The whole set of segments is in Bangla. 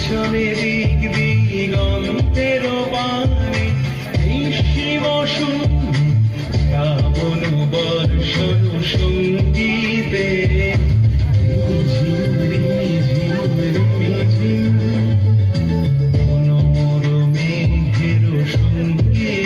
চলে দিক দিগন্তের বাণী শিব শ্রাবণ বর্ষণ সঙ্গীতে মনোমর মেঘের সঙ্গে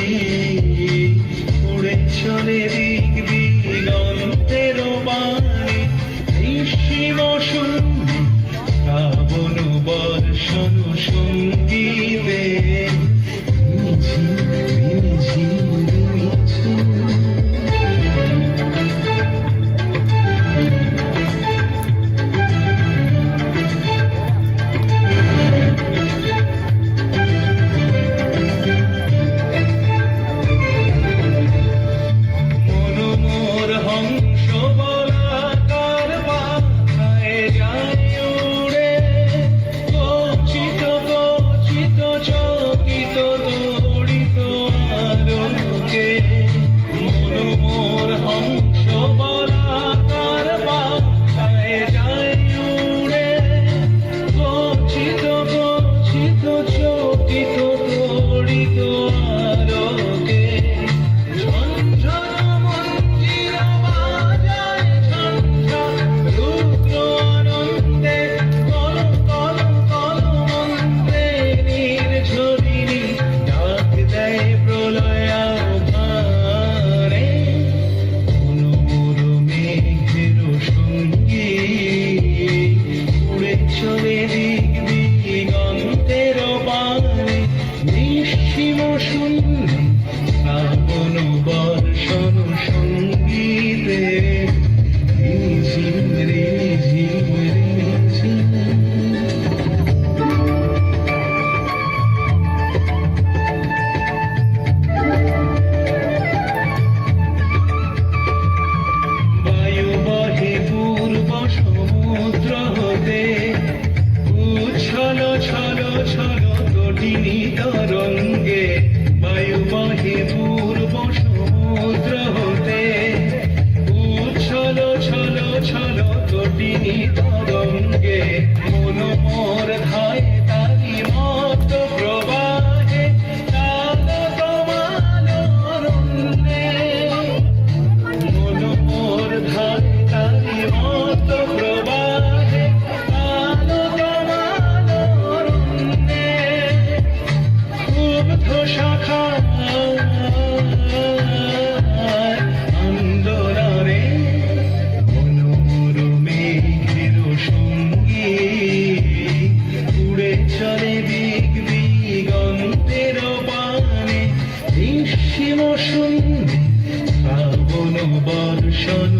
উড়ে চলে দিক দিগন্তের বাণী শিব শ্রাবণ বর্ষণ সঙ্গীতে মনোমর হংস বলাকার বাধায় যায় উড়ে গচ্ছিত গচ্ছিত চকিত দৌড়িত আলোকে মনোমর হংস বলাকার বাধায় যায় উড়ে গচ্ছিত গচ্ছিত চকিত দৌড়িত আলোকে চলে দিক দিগন্তের বাণী নিঃসীম শূন্য শ্রাবণ বর্ষণ সঙ্গীতে ঝিম রে ঝিম রে ঝিম। বায়ু বহে পূর্ব সমুদ্র হতে ছলো ছলো ছলো তটিনী তরঙ্গে বায়ু বহে পূর্ব সমুদ্র হতে ছলো ছলো ছলো তটিনী তরঙ্গে মনোমর ধায় তারি মত প্রবাহে তাল তোমালো রণ্যে মনোমর ধায় তারি মত প্রবাহে তাল শাখা আন্দোলনে মনোমর মেঘের সঙ্গে উড়ে চলে দিক দিগন্তের বাণী নিঃসীম শূন্য শ্রাবণ বর্ষণ